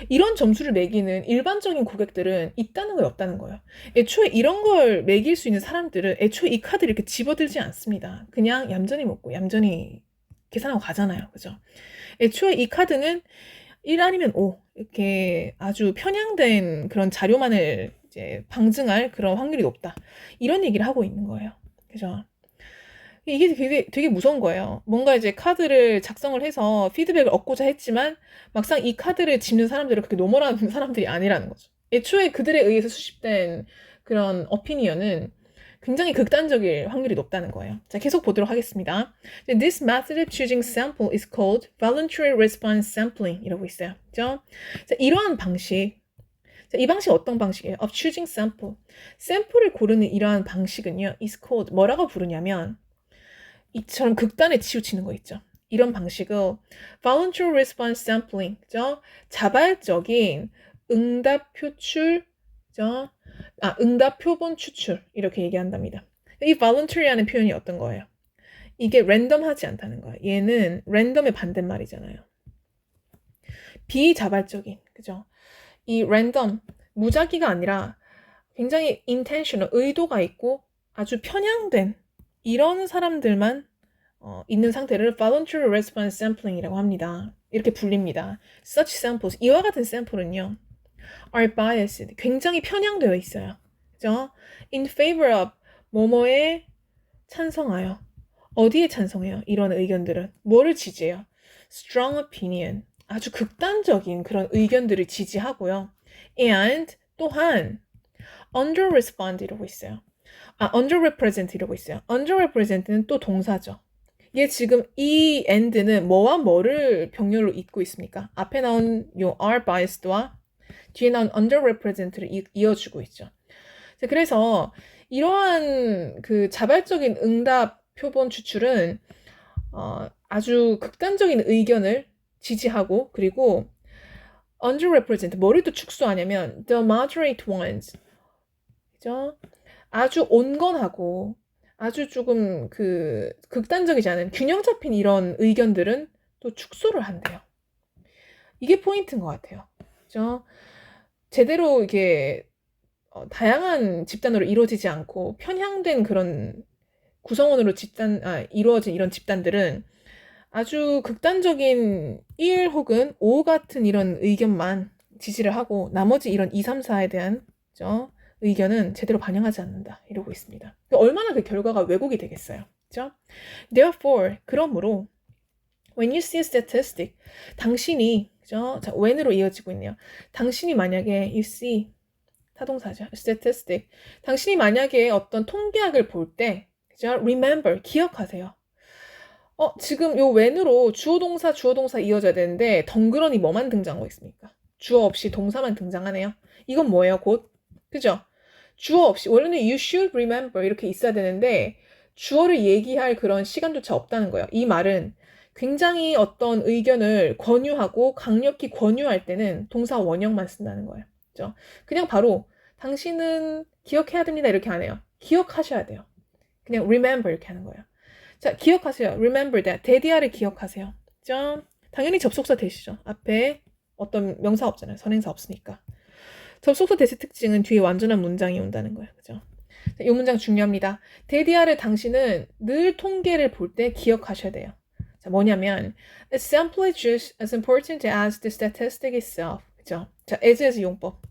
이런 점수를 매기는 일반적인 고객들은 있다는 거예요, 없다는 거예요. 애초에 이런 걸 매길 수 있는 사람들은 애초에 이 카드를 이렇게 집어들지 않습니다. 그냥 얌전히 먹고 얌전히 계산하고 가잖아요. 그죠? 애초에 이 카드는 1 아니면 5 이렇게 아주 편향된 그런 자료만을 이제 방증할 그런 확률이 높다. 이런 얘기를 하고 있는 거예요. 그죠? 이게 되게 무서운 거예요. 뭔가 이제 카드를 작성을 해서 피드백을 얻고자 했지만 막상 이 카드를 집는 사람들은 그렇게 노멀한 사람들이 아니라는 거죠. 애초에 그들에 의해서 수집된 그런 어피니언은 굉장히 극단적일 확률이 높다는 거예요. 자, 계속 보도록 하겠습니다. This method of choosing sample is called voluntary response sampling 이라고 있어요. 그죠? 자, 이러한 방식. 자, 이 방식 어떤 방식이에요? Of choosing sample. 샘플을 고르는 이러한 방식은요. is called 뭐라고 부르냐면 이처럼 극단에 치우치는 거 있죠. 이런 방식을 voluntary response sampling, 그죠? 자발적인 응답 표출, 그죠? 응답 표본 추출 이렇게 얘기한답니다. 이 voluntary라는 표현이 어떤 거예요? 이게 랜덤하지 않다는 거예요. 얘는 랜덤의 반대말이잖아요. 비자발적인, 그죠? 이 랜덤, 무작위가 아니라 굉장히 intentional, 의도가 있고 아주 편향된 이런 사람들만 있는 상태를 voluntary response sampling이라고 합니다. 이렇게 불립니다. Such samples, 이와 같은 샘플은요, are biased, 굉장히 편향되어 있어요. 그죠? In favor of, 뭐뭐에 찬성하여. 어디에 찬성해요? 이런 의견들은. 뭐를 지지해요? Strong opinion, 아주 극단적인 그런 의견들을 지지하고요. And, 또한, underrespond 이라고 있어요. underrepresent 이라고 있어요. underrepresent는 또 동사죠. 얘 지금 이 and는 뭐와 뭐를 병렬로 잇고 있습니까? 앞에 나온 요 are biased와 뒤에 나온 underrepresent를 이어주고 있죠. 그래서 이러한 그 자발적인 응답 표본 추출은 아주 극단적인 의견을 지지하고 그리고 underrepresent 뭐를 또 축소하냐면 the moderate ones 그죠? 아주 온건하고 아주 조금 그 극단적이지 않은 균형 잡힌 이런 의견들은 또 축소를 한대요. 이게 포인트인 것 같아요. 그죠? 제대로 이게 다양한 집단으로 이루어지지 않고 편향된 그런 구성원으로 이루어진 이런 집단들은 아주 극단적인 1 혹은 5 같은 이런 의견만 지지를 하고 나머지 이런 2, 3, 4에 대한 그죠? 의견은 제대로 반영하지 않는다. 이러고 있습니다. 얼마나 그 결과가 왜곡이 되겠어요. 그죠? Therefore, 그러므로 when you see a statistic, 당신이 그죠? 자, when으로 이어지고 있네요. 당신이 만약에 you see 타동사죠. statistic. 당신이 만약에 어떤 통계학을 볼 때, 그죠? remember, 기억하세요. 지금 요 when으로 주어 동사 이어져야 되는데 덩그러니 뭐만 등장하고 있습니까? 주어 없이 동사만 등장하네요. 이건 뭐예요? 곧. 그죠? 주어 없이 원래는 you should remember 이렇게 있어야 되는데 주어를 얘기할 그런 시간조차 없다는 거예요. 이 말은 굉장히 어떤 의견을 권유하고 강력히 권유할 때는 동사 원형만 쓴다는 거예요. 그죠? 그냥 바로 당신은 기억해야 됩니다 이렇게 안 해요. 기억하셔야 돼요. 그냥 remember 이렇게 하는 거예요. 자, 기억하세요. remember that. 대디아를 기억하세요. 그죠? 당연히 접속사 대시죠. 앞에 어떤 명사 없잖아요. 선행사 없으니까. 접속사 대시 특징은 뒤에 완전한 문장이 온다는 거예요. 그죠? 자, 이 문장 중요합니다. 대디아를 당신은 늘 통계를 볼 때 기억하셔야 돼요. 자, 뭐냐면 It's simply just as important as the statistic itself. 그죠? 자, as 용법.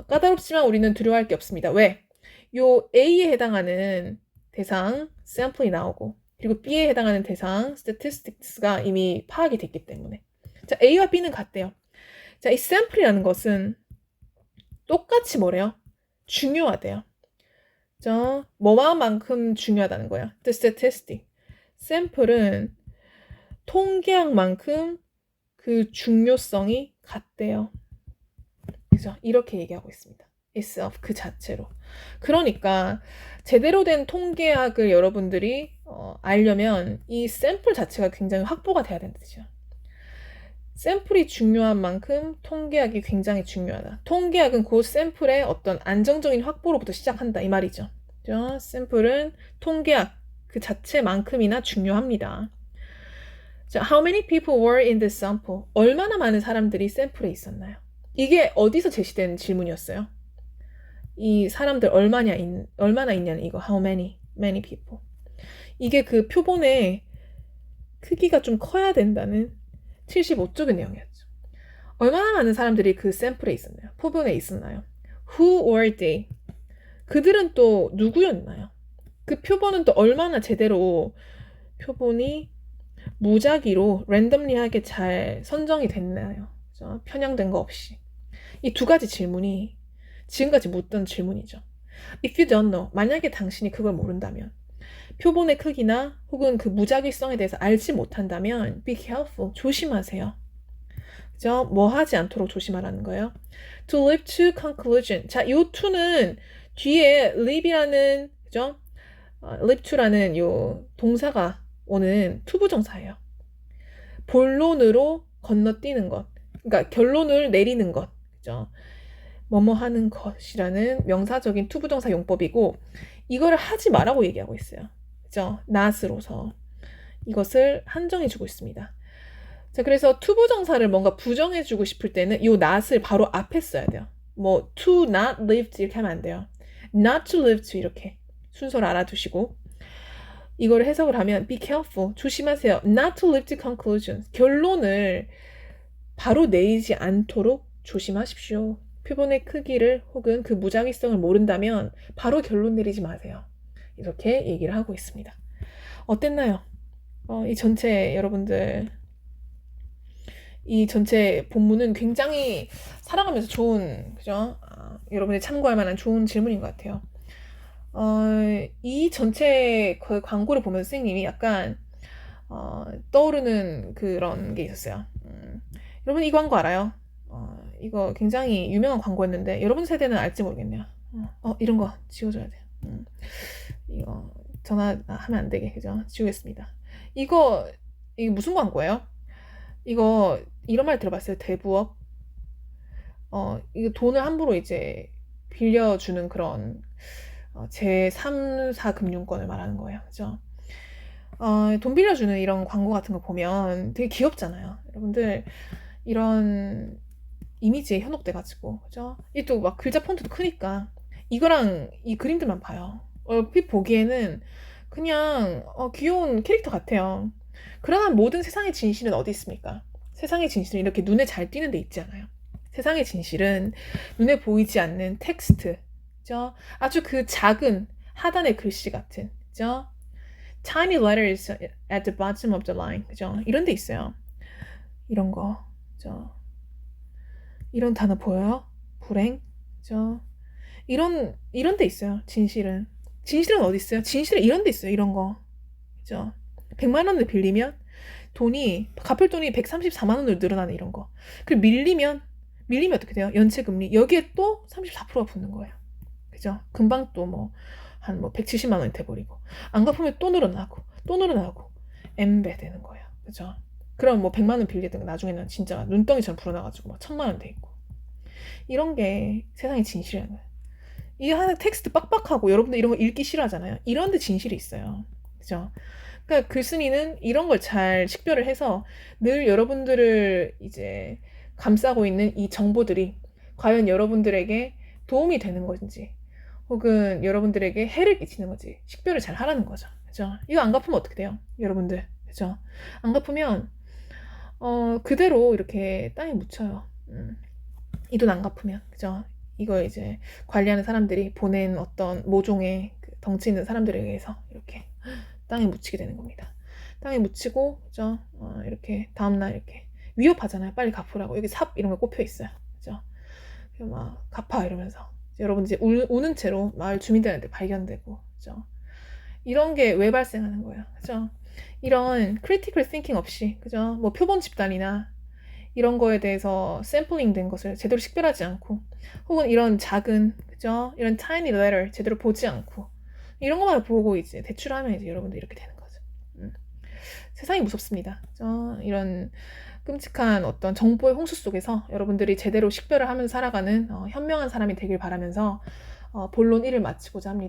까다롭지만 우리는 두려워할 게 없습니다. 왜? 요 A에 해당하는 대상 sample이 나오고 그리고 B에 해당하는 대상 statistics가 이미 파악이 됐기 때문에 자 A와 B는 같대요. 자, 이 sample이라는 것은 똑같이 뭐래요? 중요하대요. 자, 뭐만큼 중요하다는 거예요. The statistic. sample은 통계학만큼 그 중요성이 같대요. 그죠? 이렇게 얘기하고 있습니다. itself 그 자체로. 그러니까 제대로 된 통계학을 여러분들이 알려면 이 샘플 자체가 굉장히 확보가 돼야 된다는 뜻이죠. 샘플이 중요한 만큼 통계학이 굉장히 중요하다. 통계학은 그 샘플의 어떤 안정적인 확보로부터 시작한다 이 말이죠. 그죠? 샘플은 통계학 그 자체만큼이나 중요합니다. 자, how many people were in the sample? 얼마나 많은 사람들이 샘플에 있었나요? 이게 어디서 제시된 질문이었어요? 이 사람들 얼마나 있냐는 이거 how many people 이게 그 표본의 크기가 좀 커야 된다는 75쪽의 내용이었죠. 얼마나 많은 사람들이 그 샘플에 있었나요? 표본에 있었나요? Who were they? 그들은 또 누구였나요? 그 표본은 또 얼마나 제대로 표본이 무작위로 랜덤리하게 잘 선정이 됐나요? 그죠? 편향된 거 없이. 이 두 가지 질문이 지금까지 묻던 질문이죠. If you don't know, 만약에 당신이 그걸 모른다면, 표본의 크기나 혹은 그 무작위성에 대해서 알지 못한다면 be careful, 조심하세요. 그죠? 뭐 하지 않도록 조심하라는 거예요. To leap to conclusion. 자, 요 to는 뒤에 leap이라는, 그죠? leap to라는 요 동사가 오는 투부정사예요. 본론으로 건너뛰는 것. 그러니까 결론을 내리는 것. 그죠? 뭐뭐 하는 것이라는 명사적인 투부정사 용법이고 이거를 하지 말라고 얘기하고 있어요. 그죠? not으로서 이것을 한정해 주고 있습니다. 자, 그래서 투부정사를 뭔가 부정해 주고 싶을 때는 이 not을 바로 앞에 써야 돼요. 뭐 to not live to 이렇게 하면 안 돼요. not to live to 이렇게 순서를 알아두시고 이거를 해석을 하면 be careful, 조심하세요. not to live to conclusion, 결론을 바로 내리지 않도록 조심하십시오. 표본의 크기를 혹은 그 무작위성을 모른다면 바로 결론 내리지 마세요. 이렇게 얘기를 하고 있습니다. 어땠나요? 이 전체 여러분들 이 전체 본문은 굉장히 살아가면서 좋은 그죠? 여러분이 참고할 만한 좋은 질문인 것 같아요. 이 전체 그 광고를 보면서 선생님이 약간 떠오르는 그런 게 있었어요. 여러분 이 광고 알아요? 이거 굉장히 유명한 광고였는데 여러분 세대는 알지 모르겠네요. 이런 거 지워줘야 돼요. 이거 전화하면 안 되게 그죠? 지우겠습니다. 이거 무슨 광고예요? 이거 이런 말 들어봤어요? 대부업. 이거 돈을 함부로 이제 빌려주는 그런 제3, 4금융권을 말하는 거예요. 그죠? 돈 빌려주는 이런 광고 같은 거 보면 되게 귀엽잖아요. 여러분들 이런 이미지에 현혹돼가지고 그죠? 이 또 막 글자 폰트도 크니까 이거랑 이 그림들만 봐요. 얼핏 보기에는 그냥 귀여운 캐릭터 같아요. 그러나 모든 세상의 진실은 어디 있습니까? 세상의 진실은 이렇게 눈에 잘 띄는 데 있지 않아요. 세상의 진실은 눈에 보이지 않는 텍스트, 그죠? 아주 그 작은 하단의 글씨 같은, 그죠? Tiny letters at the bottom of the line, 그죠? 이런 데 있어요. 이런 거, 그죠? 이런 단어 보여요? 불행, 그죠? 이런 데 있어요. 진실은 어디 있어요? 진실은 이런 데 있어요. 이런 거. 그죠? 100만 원을 빌리면 갚을 돈이 134만 원으로 늘어나는 이런 거. 그리고 밀리면 어떻게 돼요? 연체금리. 여기에 또 34%가 붙는 거예요. 그죠? 금방 또 한 170만 원이 돼버리고. 안 갚으면 또 늘어나고, 엠배 되는 거예요. 그죠? 그럼 100만 원 빌리든 나중에는 진짜 눈덩이처럼 불어나가지고 1000만 원 돼 있고. 이런 게 세상의 진실이라는 거예요. 이 하나 텍스트 빡빡하고 여러분들 이런 거 읽기 싫어하잖아요. 이런 데 진실이 있어요. 그죠? 그러니까 글쓴이는 이런 걸 잘 식별을 해서 늘 여러분들을 이제 감싸고 있는 이 정보들이 과연 여러분들에게 도움이 되는 건지 혹은 여러분들에게 해를 끼치는 건지 식별을 잘 하라는 거죠. 그죠? 이거 안 갚으면 어떻게 돼요? 여러분들. 그죠? 안 갚으면 그대로 이렇게 땅에 묻혀요. 이 돈 안 갚으면. 그죠? 이거 이제 관리하는 사람들이 보낸 어떤 모종의 덩치 있는 사람들에 의해서 이렇게 땅에 묻히게 되는 겁니다. 땅에 묻히고, 그죠? 이렇게 다음날 이렇게 위협하잖아요. 빨리 갚으라고. 여기 삽 이런 거 꼽혀 있어요. 그죠? 막 갚아 이러면서 여러분 이제 우는 채로 마을 주민들한테 발견되고, 그죠? 이런 게 왜 발생하는 거예요? 그죠? 이런 크리티컬 띵킹 없이, 그죠? 표본 집단이나 이런 거에 대해서 샘플링 된 것을 제대로 식별하지 않고, 혹은 이런 작은, 그죠? 이런 tiny letter 제대로 보지 않고, 이런 것만 보고 이제 대출하면 이제 여러분들 이렇게 되는 거죠. 세상이 무섭습니다. 그죠? 이런 끔찍한 어떤 정보의 홍수 속에서 여러분들이 제대로 식별을 하면서 살아가는 현명한 사람이 되길 바라면서 본론 1을 마치고자 합니다.